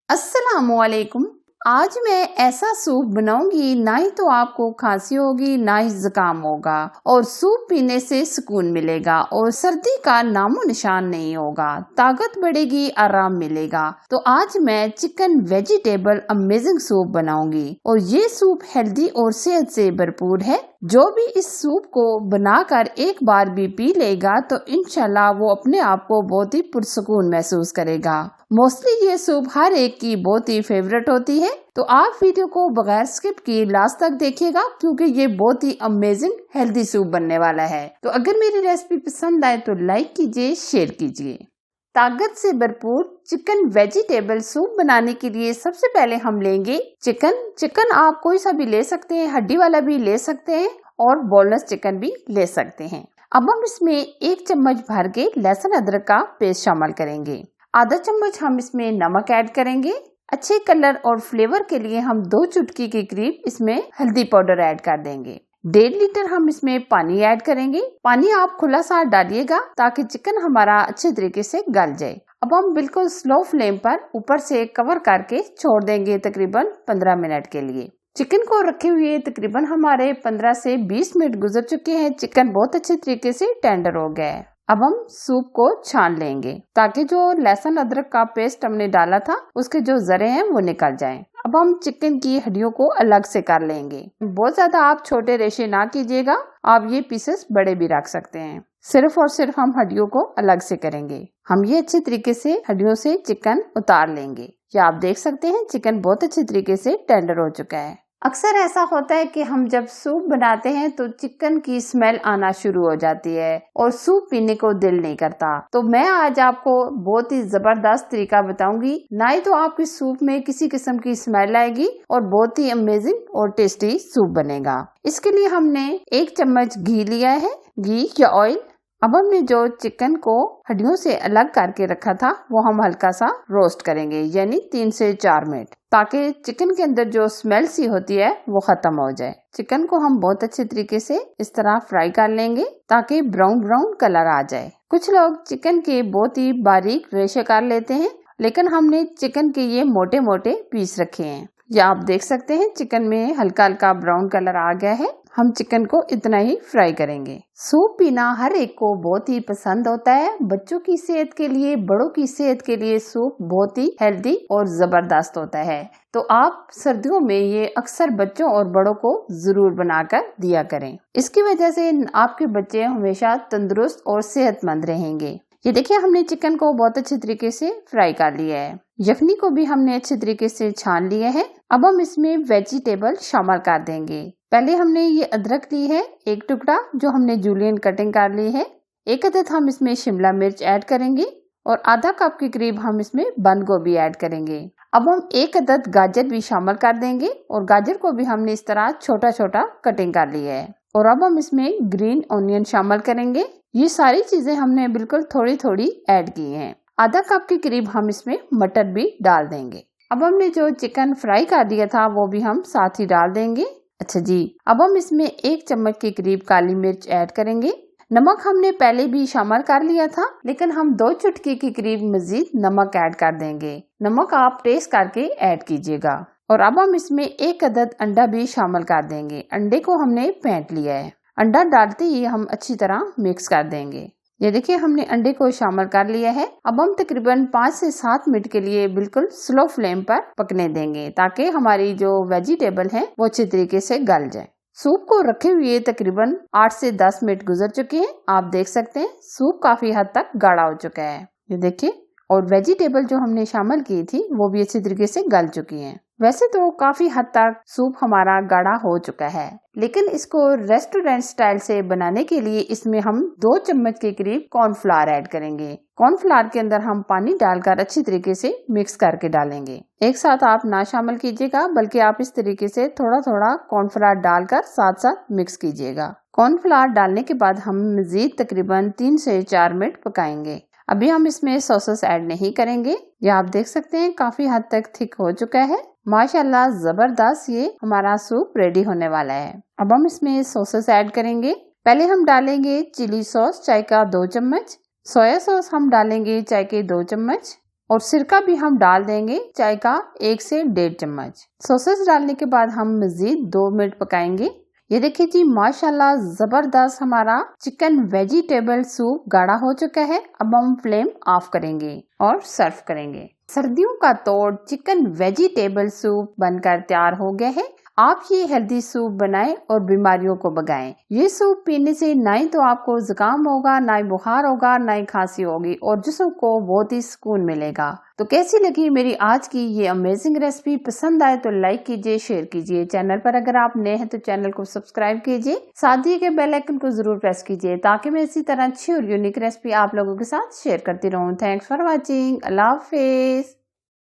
अस्सलामुअलैकुम। आज मैं ऐसा सूप बनाऊंगी, ना ही तो आपको खांसी होगी ना ही जुकाम होगा, और सूप पीने से सुकून मिलेगा और सर्दी का नामो निशान नहीं होगा। ताकत बढ़ेगी, आराम मिलेगा। तो आज मैं चिकन वेजिटेबल अमेजिंग सूप बनाऊंगी और ये सूप हेल्दी और सेहत से भरपूर है। जो भी इस सूप को बनाकर एक बार भी पी लेगा तो इंशाल्लाह वो अपने आप को बहुत ही पुरसुकून महसूस करेगा। मोस्टली ये सूप हर एक की बहुत ही फेवरेट होती है, तो आप वीडियो को बगैर स्किप किए लास्ट तक देखिएगा क्योंकि ये बहुत ही अमेजिंग हेल्दी सूप बनने वाला है। तो अगर मेरी रेसिपी पसंद आए तो लाइक कीजिए, शेयर कीजिए। ताकत से भरपूर चिकन वेजिटेबल सूप बनाने के लिए सबसे पहले हम लेंगे चिकन आप कोई सा भी ले सकते हैं, हड्डी वाला भी ले सकते हैं और बोनलेस चिकन भी ले सकते हैं। अब हम इसमें 1 चम्मच भर के लहसुन अदरक का पेस्ट शामिल करेंगे। आधा चम्मच हम इसमें नमक ऐड करेंगे। अच्छे कलर और फ्लेवर के लिए हम 2 चुटकी के करीब इसमें हल्दी पाउडर ऐड कर देंगे। 1.5 लीटर हम इसमें पानी ऐड करेंगे। पानी आप खुला सा डालिएगा ताकि चिकन हमारा अच्छे तरीके से गल जाए। अब हम बिल्कुल स्लो फ्लेम पर ऊपर से कवर करके छोड़ देंगे तकरीबन 15 मिनट के लिए। चिकन को रखे हुए तकरीबन हमारे 15 से 20 मिनट गुजर चुके हैं। चिकन बहुत अच्छे तरीके से टेंडर हो गया है। अब हम सूप को छान लेंगे ताकि जो लहसुन अदरक का पेस्ट हमने डाला था उसके जो जरे हैं वो निकल जाएं। अब हम चिकन की हड्डियों को अलग से कर लेंगे। बहुत ज्यादा आप छोटे रेशे ना कीजिएगा, आप ये पीसेस बड़े भी रख सकते हैं। सिर्फ और सिर्फ हम हड्डियों को अलग से करेंगे। हम ये अच्छे तरीके से हड्डियों से चिकन उतार लेंगे। या आप देख सकते हैं चिकन बहुत अच्छे तरीके से टेंडर हो चुका है। अक्सर ऐसा होता है कि हम जब सूप बनाते हैं तो चिकन की स्मेल आना शुरू हो जाती है और सूप पीने को दिल नहीं करता। तो मैं आज आपको बहुत ही जबरदस्त तरीका बताऊंगी, ना ही तो आपके सूप में किसी किस्म की स्मेल आएगी और बहुत ही अमेजिंग और टेस्टी सूप बनेगा। इसके लिए हमने 1 चम्मच घी लिया है, घी या ऑयल। अब हमने जो चिकन को हड्डियों से अलग करके रखा था वो हम हल्का सा रोस्ट करेंगे, यानी 3 से 4 मिनट, ताकि चिकन के अंदर जो स्मेल सी होती है वो खत्म हो जाए। चिकन को हम बहुत अच्छे तरीके से इस तरह फ्राई कर लेंगे ताकि ब्राउन ब्राउन कलर आ जाए। कुछ लोग चिकन के बहुत ही बारीक रेशे कर लेते हैं, लेकिन हमने चिकन के ये मोटे मोटे पीस रखे हैं। या आप देख सकते हैं चिकन में हल्का हल्का ब्राउन कलर आ गया है। हम चिकन को इतना ही फ्राई करेंगे। सूप पीना हर एक को बहुत ही पसंद होता है। बच्चों की सेहत के लिए, बड़ों की सेहत के लिए सूप बहुत ही हेल्दी और जबरदस्त होता है। तो आप सर्दियों में ये अक्सर बच्चों और बड़ों को जरूर बनाकर दिया करें। इसकी वजह से आपके बच्चे हमेशा तंदुरुस्त और सेहतमंद रहेंगे। ये देखिए हमने चिकन को बहुत अच्छे तरीके से फ्राई कर लिया है। यखनी को भी हमने अच्छे तरीके से छान लिया है। अब हम इसमें वेजिटेबल शामिल कर देंगे। पहले हमने ये अदरक ली है 1 टुकड़ा, जो हमने जूलियन कटिंग कर ली है। 1 अदद हम इसमें शिमला मिर्च ऐड करेंगे और आधा कप के करीब हम इसमें बंद गोभी ऐड करेंगे। अब हम 1 अदद गाजर भी शामिल कर देंगे और गाजर को भी हमने इस तरह छोटा छोटा कटिंग कर लिया है। और अब हम इसमें ग्रीन ऑनियन शामिल करेंगे। ये सारी चीजें हमने बिल्कुल थोड़ी थोड़ी ऐड की हैं। आधा कप के करीब हम इसमें मटर भी डाल देंगे। अब हमने जो चिकन फ्राई कर दिया था वो भी हम साथ ही डाल देंगे। अच्छा जी, अब हम इसमें 1 चम्मच के करीब काली मिर्च ऐड करेंगे। नमक हमने पहले भी शामिल कर लिया था, लेकिन हम 2 चुटकी के करीब मजीद नमक ऐड कर देंगे। नमक आप टेस्ट करके ऐड कीजिएगा। और अब हम इसमें 1 अदद अंडा भी शामिल कर देंगे। अंडे को हमने फेंट लिया है। अंडा डालते ही हम अच्छी तरह मिक्स कर देंगे। ये देखिए हमने अंडे को शामिल कर लिया है। अब हम तकरीबन 5 से 7 मिनट के लिए बिल्कुल स्लो फ्लेम पर पकने देंगे ताकि हमारी जो वेजिटेबल है वो अच्छे तरीके से गल जाए। सूप को रखे हुए तकरीबन 8 से 10 मिनट गुजर चुके हैं। आप देख सकते हैं सूप काफी हद तक गाढ़ा हो चुका है। ये देखिए, और वेजिटेबल जो हमने शामिल की थी वो भी अच्छी तरीके से गल चुकी हैं। वैसे तो काफी हद तक सूप हमारा गाढ़ा हो चुका है, लेकिन इसको रेस्टोरेंट स्टाइल से बनाने के लिए इसमें हम 2 चम्मच के करीब कॉर्नफ्लावर ऐड करेंगे। कॉर्नफ्लावर के अंदर हम पानी डालकर अच्छी तरीके से मिक्स करके डालेंगे। एक साथ आप ना शामिल कीजिएगा, बल्कि आप इस तरीके से थोड़ा थोड़ा कॉर्नफ्लावर डालकर साथ साथ मिक्स कीजिएगा। कॉर्नफ्लावर डालने के बाद हम मजीद तकरीबन 3 से 4 मिनट पकाएंगे। अभी हम इसमें सॉसेस ऐड नहीं करेंगे। ये आप देख सकते हैं काफी हद तक थिक हो चुका है। माशाल्लाह जबरदस्त ये हमारा सूप रेडी होने वाला है। अब हम इसमें सॉसेस ऐड करेंगे। पहले हम डालेंगे चिली सॉस चाय का 2 चम्मच, सोया सॉस हम डालेंगे चाय के 2 चम्मच, और सिरका भी हम डाल देंगे चाय का 1 से 1.5 चम्मच। सॉसेस डालने के बाद हम मजीद 2 मिनट पकाएंगे। ये देखिए जी, माशाल्लाह जबरदस्त हमारा चिकन वेजिटेबल सूप गाढ़ा हो चुका है। अब हम फ्लेम ऑफ करेंगे और सर्व करेंगे। सर्दियों का तोड़ चिकन वेजिटेबल सूप बनकर तैयार हो गया है। आप ये हेल्दी सूप बनाएं और बीमारियों को भगाएं। ये सूप पीने से ना ही तो आपको जुकाम होगा, ना ही बुखार होगा, ना ही खांसी होगी और जिस्म को बहुत ही सुकून मिलेगा। तो कैसी लगी मेरी आज की ये अमेजिंग रेसिपी? पसंद आए तो लाइक कीजिए, शेयर कीजिए। चैनल पर अगर आप नए हैं तो चैनल को सब्सक्राइब कीजिए, साथ ही के बेल आइकन को जरूर प्रेस कीजिए ताकि मैं इसी तरह अच्छी और यूनिक रेसिपी आप लोगों के साथ शेयर करती रहूं। Thanks for watching. Allah Hafiz.